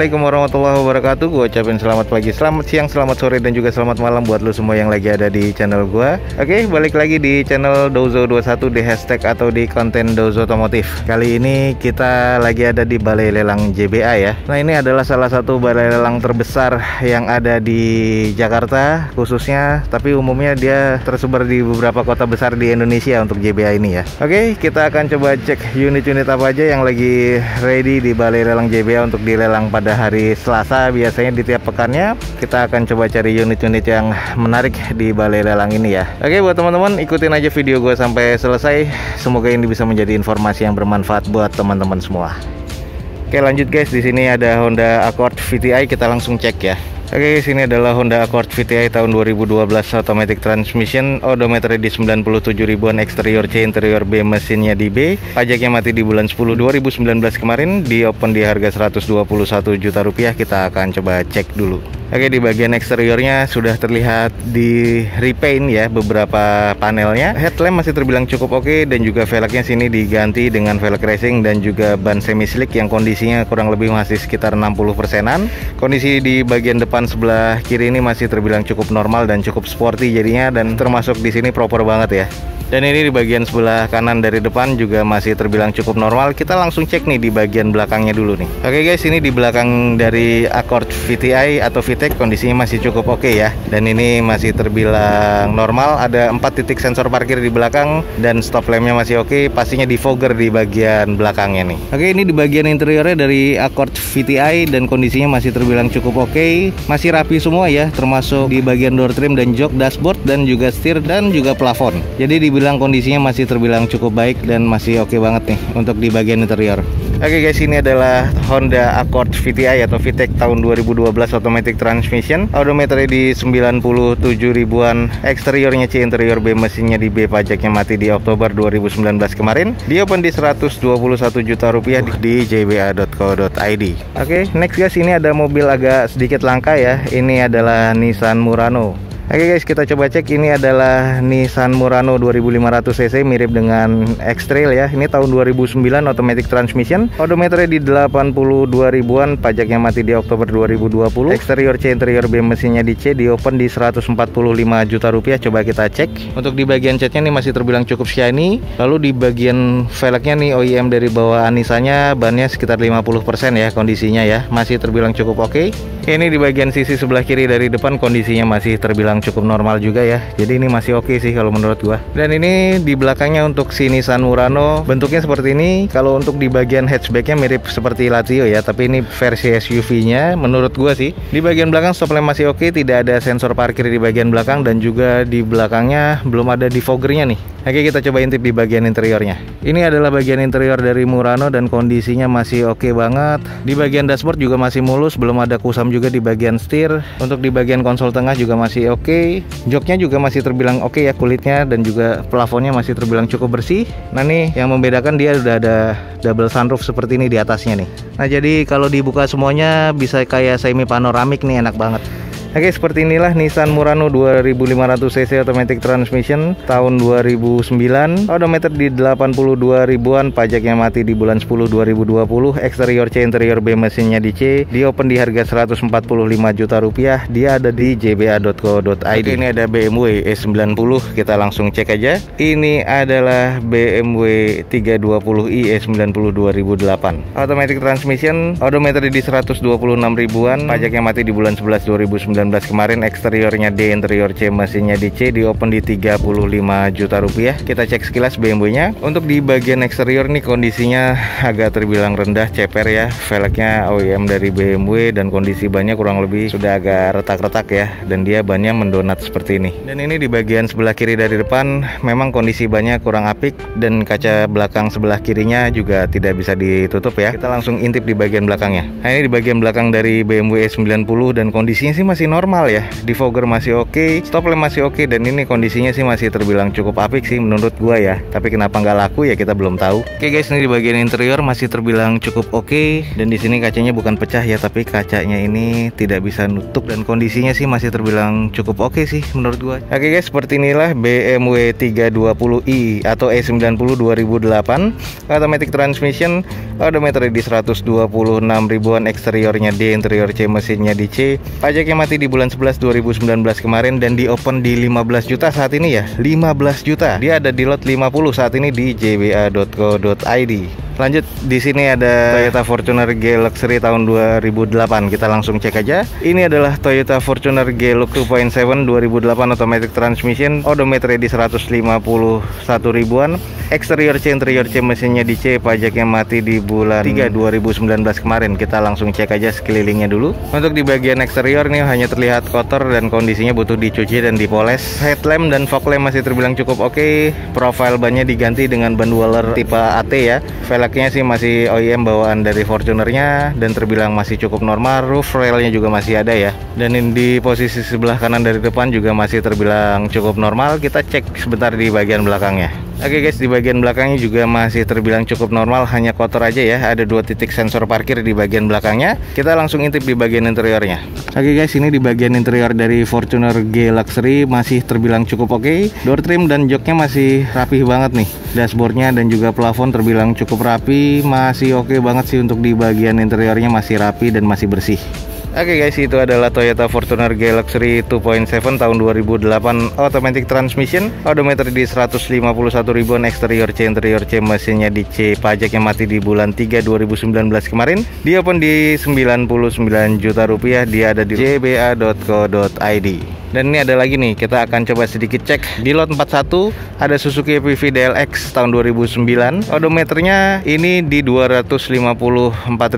Assalamualaikum warahmatullahi wabarakatuh. Gue ucapin selamat pagi, selamat siang, selamat sore, dan juga selamat malam buat lo semua yang lagi ada di channel gue. Oke, balik lagi di channel Dozo21 di hashtag atau di konten Dozo Otomotif. Kali ini kita lagi ada di Balai Lelang JBA ya. Nah, ini adalah salah satu balai lelang terbesar yang ada di Jakarta khususnya, tapi umumnya dia tersebar di beberapa kota besar di Indonesia untuk JBA ini ya. Oke, kita akan coba cek unit-unit apa aja yang lagi ready di Balai Lelang JBA untuk dilelang pada hari Selasa. Biasanya di tiap pekannya kita akan coba cari unit-unit yang menarik di Balai Lelang ini ya. Oke, buat teman-teman ikutin aja video gue sampai selesai. Semoga ini bisa menjadi informasi yang bermanfaat buat teman-teman semua. Oke, lanjut guys, di sini ada Honda Accord VTI, kita langsung cek ya. Oke, sini adalah Honda Accord VTI tahun 2012 automatic transmission, odometer di 97 ribuan, eksterior C, interior B, mesinnya di B, pajaknya mati di bulan 10 2019 kemarin, di open di harga 121 juta rupiah. Kita akan coba cek dulu. Oke, di bagian eksteriornya sudah terlihat di repaint ya beberapa panelnya. Headlamp masih terbilang cukup oke, dan juga velgnya sini diganti dengan velg racing dan juga ban semi slick yang kondisinya kurang lebih masih sekitar 60%-an. Kondisi di bagian depan sebelah kiri ini masih terbilang cukup normal dan cukup sporty jadinya, dan termasuk di sini proper banget ya. Dan ini di bagian sebelah kanan dari depan juga masih terbilang cukup normal. Kita langsung cek nih di bagian belakangnya dulu nih. Oke guys, ini di belakang dari Accord VTI atau VTEC kondisinya masih cukup oke ya. Dan ini masih terbilang normal. Ada 4 titik sensor parkir di belakang dan stop lampnya masih oke. Pastinya defogger di bagian belakangnya nih. Oke, ini di bagian interiornya dari Accord VTI dan kondisinya masih terbilang cukup oke. Masih rapi semua ya, termasuk di bagian door trim dan jok, dashboard, dan juga setir dan juga plafon. Jadi dibilang kondisinya masih terbilang cukup baik dan masih oke banget nih untuk di bagian interior. Oke guys, ini adalah Honda Accord VTI atau VTEC tahun 2012 automatic transmission, odometer di 97 ribuan, eksteriornya C, interior B, mesinnya di B, pajaknya mati di Oktober 2019 kemarin, di open di 121 juta rupiah di jba.co.id. Oke, next guys, ini ada mobil agak sedikit langka ya. Ini adalah Nissan Murano. Oke guys, kita coba cek. Ini adalah Nissan Murano 2500 cc, mirip dengan X-Trail ya. Ini tahun 2009 automatic transmission, odometernya di 82 ribuan, pajaknya mati di Oktober 2020, eksterior C, interior B, mesinnya di C, di open di 145 juta rupiah. Coba kita cek. Untuk di bagian catnya nih masih terbilang cukup shiny. Lalu di bagian velgnya nih OEM dari bawah anisanya, bannya sekitar 50% ya kondisinya ya. Masih terbilang cukup oke. Ini di bagian sisi sebelah kiri dari depan kondisinya masih terbilang cukup normal juga ya. Jadi ini masih oke sih kalau menurut gua. Dan ini di belakangnya untuk si Nissan Murano bentuknya seperti ini. Kalau untuk di bagian hatchbacknya mirip seperti Lazio ya, tapi ini versi SUV-nya menurut gua sih. Di bagian belakang stop lamp masih oke, tidak ada sensor parkir di bagian belakang, dan juga di belakangnya belum ada defoggernya nih. Oke, kita coba intip di bagian interiornya. Ini adalah bagian interior dari Murano dan kondisinya masih oke banget. Di bagian dashboard juga masih mulus, belum ada kusam juga di bagian setir. Untuk di bagian konsol tengah juga masih oke. Joknya juga masih terbilang oke ya kulitnya, dan juga plafonnya masih terbilang cukup bersih. Nah nih yang membedakan, dia udah ada double sunroof seperti ini di atasnya nih. Nah jadi kalau dibuka semuanya bisa kayak semi panoramik nih, enak banget. Oke, seperti inilah Nissan Murano 2500 cc automatic transmission tahun 2009, odometer di 82 ribuan, pajaknya mati di bulan 10 2020, eksterior C, interior B, mesinnya di C, di open di harga 145 juta rupiah. Dia ada di jba.co.id. Ini ada BMW E90, kita langsung cek aja. Ini adalah BMW 320i E90 2008, automatic transmission, odometer di 126 ribuan, pajaknya mati di bulan 11 2019 kemarin, eksteriornya D, interior C, mesinnya di C, di open di 35 juta rupiah. Kita cek sekilas BMW-nya. Untuk di bagian eksterior nih kondisinya agak terbilang rendah, ceper ya. Velgnya OEM dari BMW dan kondisi bannya kurang lebih sudah agak retak-retak ya, dan dia bannya mendonat seperti ini. Dan ini di bagian sebelah kiri dari depan memang kondisi bannya kurang apik, dan kaca belakang sebelah kirinya juga tidak bisa ditutup ya. Kita langsung intip di bagian belakangnya. Nah, ini di bagian belakang dari BMW E90 dan kondisinya sih masih normal ya. Defogger masih oke, stop lamp masih oke, dan ini kondisinya sih masih terbilang cukup apik sih menurut gua ya. Tapi kenapa nggak laku ya kita belum tahu. Oke guys, ini di bagian interior masih terbilang cukup oke, dan di sini kacanya bukan pecah ya, tapi kacanya ini tidak bisa nutup, dan kondisinya sih masih terbilang cukup oke sih menurut gua. Oke guys, seperti inilah BMW 320i atau E90 2008, automatic transmission, odometer di 126 ribuan, eksteriornya D, interior C, mesinnya di C. Pajaknya mati di bulan 11 2019 kemarin, dan di open di 15 juta saat ini ya. 15 juta. Dia ada di lot 50 saat ini di jba.co.id. Lanjut, di sini ada Toyota Fortuner G Luxury tahun 2008. Kita langsung cek aja. Ini adalah Toyota Fortuner G Lux 2.7 2008, automatic transmission, odometer di 151 ribuan, eksterior C, interior C, mesinnya di C. Pajaknya mati di bulan 3 2019 kemarin. Kita langsung cek aja sekelilingnya dulu. Untuk di bagian eksterior nih hanya terlihat kotor dan kondisinya butuh dicuci dan dipoles. Headlamp dan fog lamp masih terbilang cukup oke. Profile bannya diganti dengan ban dweller tipe AT ya. Velgnya sih masih OEM bawaan dari Fortunernya dan terbilang masih cukup normal. Roof railnya juga masih ada ya. Dan di posisi sebelah kanan dari depan juga masih terbilang cukup normal. Kita cek sebentar di bagian belakangnya. Oke guys, di bagian belakangnya juga masih terbilang cukup normal, hanya kotor aja ya. Ada 2 titik sensor parkir di bagian belakangnya. Kita langsung intip di bagian interiornya. Oke guys, ini di bagian interior dari Fortuner G Luxury masih terbilang cukup oke. Door trim dan joknya masih rapih banget nih. Dashboardnya dan juga plafon terbilang cukup rapi, masih oke banget sih untuk di bagian interiornya, masih rapi dan masih bersih. Oke guys, itu adalah Toyota Fortuner G Luxury 2.7 tahun 2008, automatic transmission, odometer di 151 ribuan, eksterior C, interior C, mesinnya di C. Pajaknya mati di bulan 3 2019 kemarin. Dia open di 99 juta rupiah. Dia ada di jba.co.id. Dan ini ada lagi nih, kita akan coba sedikit cek. Di lot 41 ada Suzuki PV DLX tahun 2009. Odometernya ini di 254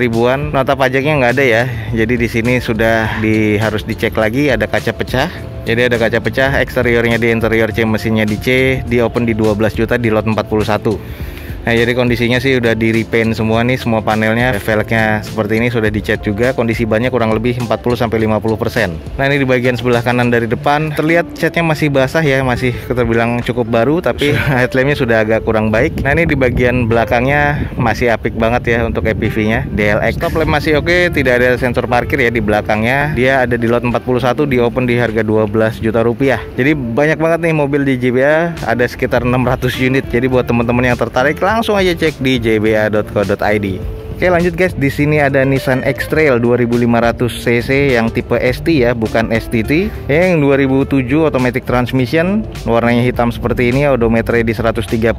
ribuan. Nota pajaknya nggak ada ya. Jadi di sini sudah harus dicek lagi, ada kaca pecah. Jadi ada kaca pecah, eksteriornya di, interior C, mesinnya di C. Di open di 12 juta di lot 41. Nah, jadi kondisinya sih udah di repaint semua nih, semua panelnya. Velgnya seperti ini sudah dicat juga. Kondisi bannya kurang lebih 40-50%. Nah, ini di bagian sebelah kanan dari depan terlihat catnya masih basah ya, masih terbilang cukup baru, tapi headlampnya sudah agak kurang baik. Nah, ini di bagian belakangnya masih apik banget ya untuk EPV-nya DLX. Stop lamp masih oke, tidak ada sensor parkir ya di belakangnya. Dia ada di lot 41, di open di harga 12 juta rupiah. Jadi banyak banget nih mobil di JBA, ada sekitar 600 unit. Jadi buat teman-teman yang tertarik, langsung aja cek di jba.co.id. Oke, lanjut guys, di sini ada Nissan X-Trail 2500 cc yang tipe ST ya, bukan STT. Yang 2007 automatic transmission, warnanya hitam seperti ini, odometer di 137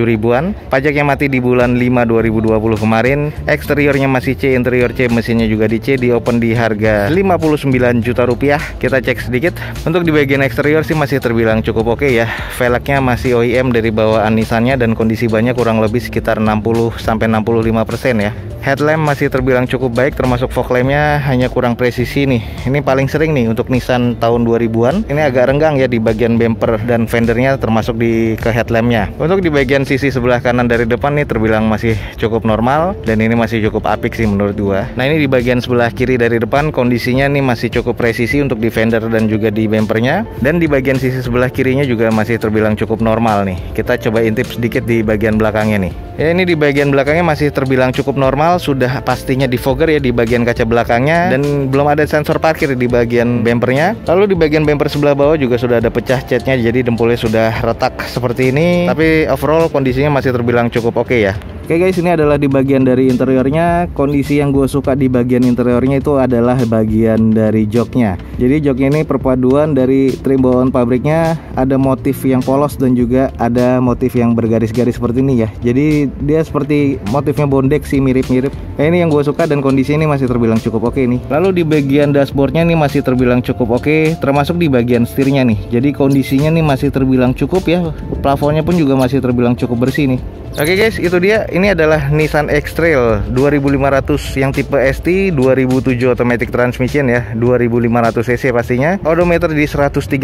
ribuan. Pajaknya mati di bulan 5 2020 kemarin. Eksteriornya masih C, interior C, mesinnya juga di C. Di open di harga 59 juta rupiah. Kita cek sedikit. Untuk di bagian eksterior sih masih terbilang cukup oke ya. Velgnya masih OEM dari bawaan Nissannya dan kondisi bannya kurang lebih sekitar 60-65% ya. Headlamp masih terbilang cukup baik, termasuk fog lampnya hanya kurang presisi nih. Ini paling sering nih untuk Nissan tahun 2000-an. Ini agak renggang ya di bagian bumper dan fendernya, termasuk ke headlampnya. Untuk di bagian sisi sebelah kanan dari depan nih terbilang masih cukup normal dan ini masih cukup apik sih menurut gua. Nah, ini di bagian sebelah kiri dari depan kondisinya nih masih cukup presisi untuk di fender dan juga di bumpernya. Dan di bagian sisi sebelah kirinya juga masih terbilang cukup normal nih. Kita coba intip sedikit di bagian belakangnya nih. Ya, ini di bagian belakangnya masih terbilang cukup normal, sudah pastinya defogger ya di bagian kaca belakangnya dan belum ada sensor parkir di bagian bumpernya. Lalu di bagian bumper sebelah bawah juga sudah ada pecah catnya, jadi dempulnya sudah retak seperti ini. Tapi overall kondisinya masih terbilang cukup oke ya. Oke guys, ini adalah di bagian dari interiornya. Kondisi yang gue suka di bagian interiornya itu adalah bagian dari joknya. Jadi joknya ini perpaduan dari trim bawaan pabriknya, ada motif yang polos dan juga ada motif yang bergaris-garis seperti ini ya. Jadi dia seperti motifnya bondek sih, mirip-mirip. Nah, ini yang gue suka dan kondisi ini masih terbilang cukup oke nih. Lalu di bagian dashboardnya nih masih terbilang cukup oke, termasuk di bagian setirnya nih. Jadi kondisinya nih masih terbilang cukup ya. Plafonnya pun juga masih terbilang cukup bersih nih. Oke guys, itu dia. Ini adalah Nissan X-Trail 2500 yang tipe ST, 2007 automatic transmission ya, 2500 cc pastinya. Odometer di 137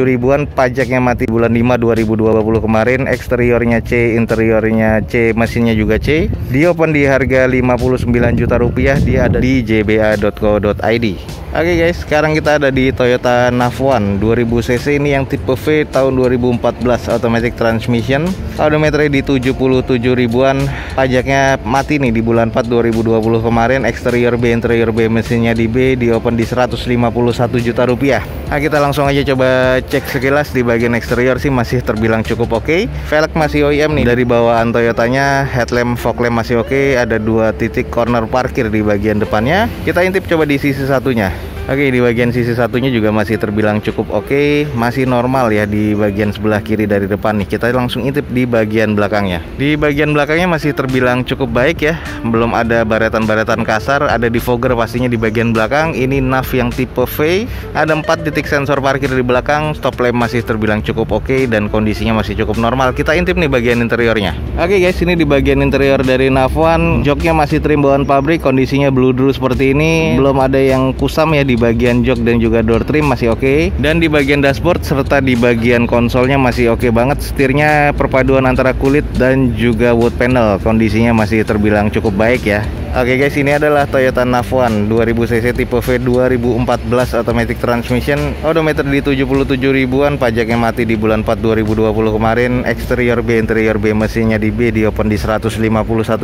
ribuan, pajaknya mati bulan 5 2020 kemarin. Eksteriornya C, interiornya C, mesinnya juga C. Di open di harga 59 juta rupiah. Dia ada di jba.co.id. Oke guys, sekarang kita ada di Toyota Navwan 2000 cc ini yang tipe V tahun 2014 automatic transmission. Odometernya di 77 ribuan, pajaknya mati nih di bulan 4 2020 kemarin. Eksterior B, interior B, mesinnya di B, di open di 151 juta rupiah. Nah, kita langsung aja coba cek sekilas. Di bagian eksterior sih masih terbilang cukup oke. Velg masih OEM nih dari bawaan Toyotanya. Headlamp, fog lamp masih oke. Ada 2 titik corner parkir di bagian depannya. Kita intip coba di sisi satunya. Oke, di bagian sisi satunya juga masih terbilang cukup oke, masih normal ya di bagian sebelah kiri dari depan nih. Kita langsung intip di bagian belakangnya. Di bagian belakangnya masih terbilang cukup baik ya, belum ada baretan-baretan kasar. Ada defogger pastinya di bagian belakang. Ini nav yang tipe V, ada 4 titik sensor parkir di belakang. Stop lamp masih terbilang cukup oke dan kondisinya masih cukup normal. Kita intip nih bagian interiornya. Oke guys, ini di bagian interior dari Navwan. Joknya masih trim bawaan pabrik, kondisinya bludru seperti ini. Belum ada yang kusam ya di bagian jok dan juga door trim masih oke. Dan di bagian dashboard serta di bagian konsolnya masih oke banget. Setirnya perpaduan antara kulit dan juga wood panel, kondisinya masih terbilang cukup baik ya. Oke guys, ini adalah Toyota Navwan 2000 cc tipe V 2014 automatic transmission. Odometer di 77 ribuan, pajaknya mati di bulan 4 2020 kemarin. Eksterior B, interior B, mesinnya di B, di open di 151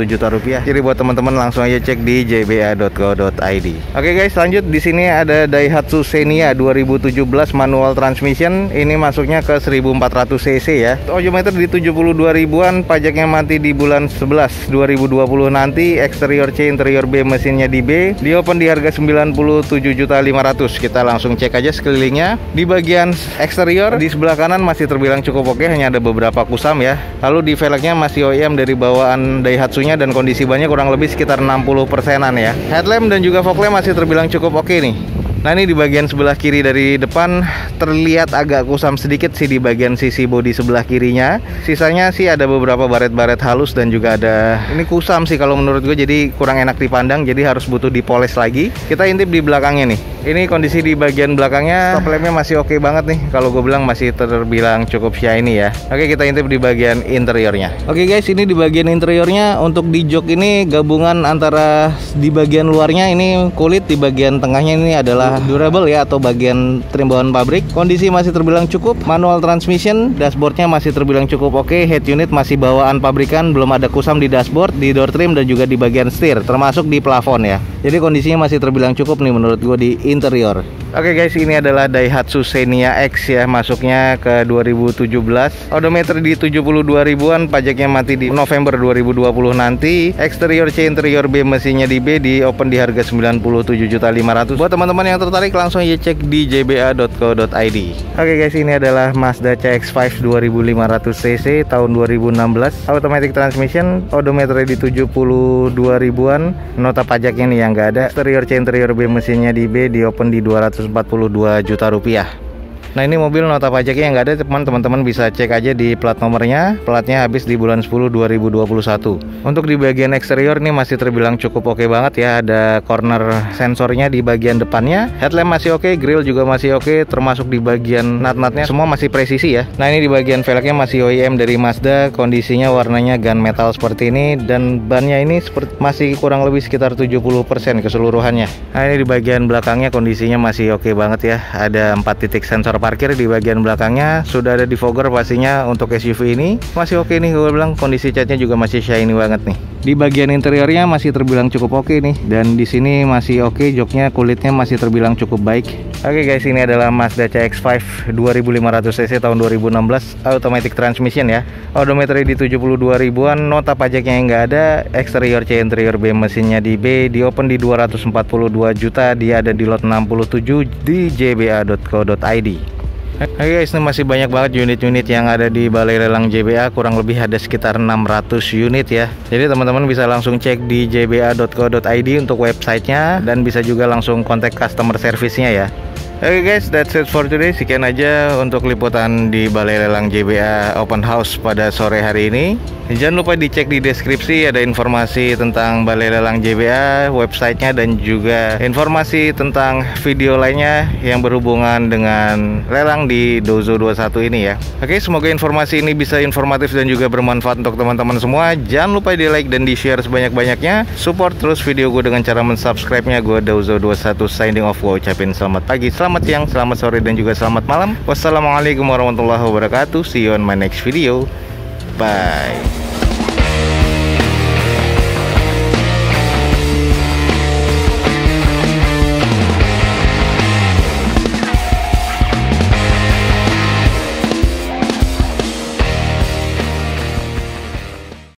juta rupiah. Jadi buat teman-teman langsung aja cek di jba.co.id. Oke guys, lanjut di sini ada Daihatsu Xenia 2017 manual transmission. Ini masuknya ke 1400 cc ya. Odometer di 72 ribuan, pajaknya mati di bulan 11 2020 nanti. Eksterior C, interior B, mesinnya di B, di open di harga 97.500.000. Kita langsung cek aja sekelilingnya. Di bagian eksterior di sebelah kanan masih terbilang cukup oke, hanya ada beberapa kusam ya. Lalu di velgnya masih OEM dari bawaan Daihatsu-nya dan kondisi bannya kurang lebih sekitar 60%-an ya. Headlamp dan juga fog lamp masih terbilang cukup oke nih. Nah, ini di bagian sebelah kiri dari depan terlihat agak kusam sedikit sih di bagian sisi bodi sebelah kirinya. Sisanya sih ada beberapa baret-baret halus dan juga ada ini kusam sih kalau menurut gue, jadi kurang enak dipandang, jadi harus butuh dipoles lagi. Kita intip di belakangnya nih. Ini kondisi di bagian belakangnya, stop lampnya masih oke banget nih. Kalau gue bilang masih terbilang cukup shiny ya. Oke, kita intip di bagian interiornya. Oke guys, ini di bagian interiornya untuk di jok ini gabungan antara di bagian luarnya ini kulit, di bagian tengahnya ini adalah durable ya atau bagian trim bawaan pabrik. Kondisi masih terbilang cukup. Manual transmission, dashboardnya masih terbilang cukup oke. Head unit masih bawaan pabrikan, belum ada kusam di dashboard, di door trim dan juga di bagian setir, termasuk di plafon ya. Jadi kondisinya masih terbilang cukup nih menurut gue di interior. Oke guys, ini adalah Daihatsu Xenia X ya, masuknya ke 2017. Odometer di 72 ribuan, pajaknya mati di November 2020 nanti. Eksterior C, interior B, mesinnya di B, di open di harga 97.500.000. Buat teman-teman yang tertarik langsung aja cek di jba.co.id. Oke guys, ini adalah Mazda CX-5 2500 cc tahun 2016 automatic transmission. Odometer di 72 ribuan, nota pajaknya nih yang nggak ada. Eksterior C, interior B, mesinnya di B, di open di 242 juta rupiah. Nah, ini mobil nota pajaknya yang nggak ada, teman-teman bisa cek aja di plat nomornya. Platnya habis di bulan 10 2021. Untuk di bagian eksterior ini masih terbilang cukup oke banget ya. Ada corner sensornya di bagian depannya. Headlamp masih oke, grill juga masih oke, termasuk di bagian nut-nutnya semua masih presisi ya. Nah, ini di bagian velgnya masih OEM dari Mazda. Kondisinya warnanya gunmetal seperti ini, dan bannya ini masih kurang lebih sekitar 70% keseluruhannya. Nah, ini di bagian belakangnya kondisinya masih oke banget ya. Ada 4 titik sensor parkir di bagian belakangnya, sudah ada defogger pastinya untuk SUV ini. Masih oke nih, gue bilang kondisi catnya juga masih shiny banget nih. Di bagian interiornya masih terbilang cukup oke nih, dan di sini masih oke, joknya kulitnya masih terbilang cukup baik. Oke guys, ini adalah Mazda CX-5 2500 cc tahun 2016 automatic transmission ya. Odometer di 72 ribuan, nota pajaknya yang nggak ada. Eksterior C, interior B, mesinnya di B, di open di 242 juta. Dia ada di lot 67 di jba.co.id. Oke guys, ini masih banyak banget unit-unit yang ada di balai lelang JBA, kurang lebih ada sekitar 600 unit ya. Jadi teman-teman bisa langsung cek di jba.co.id untuk websitenya, dan bisa juga langsung kontak customer service-nya ya. Oke guys, that's it for today. Sekian aja untuk liputan di Balai Lelang JBA Open House pada sore hari ini. Jangan lupa dicek di deskripsi, ada informasi tentang Balai Lelang JBA, websitenya, dan juga informasi tentang video lainnya yang berhubungan dengan lelang di Dozo 21 ini ya. Oke, semoga informasi ini bisa informatif dan juga bermanfaat untuk teman-teman semua. Jangan lupa di like dan di share sebanyak-banyaknya. Support terus video gue dengan cara mensubscribe-nya. Gue Dozo 21 signing off. Gue ucapin selamat pagi, selamat siang, selamat sore, dan juga selamat malam. Wassalamualaikum warahmatullahi wabarakatuh. See you on my next video. Bye.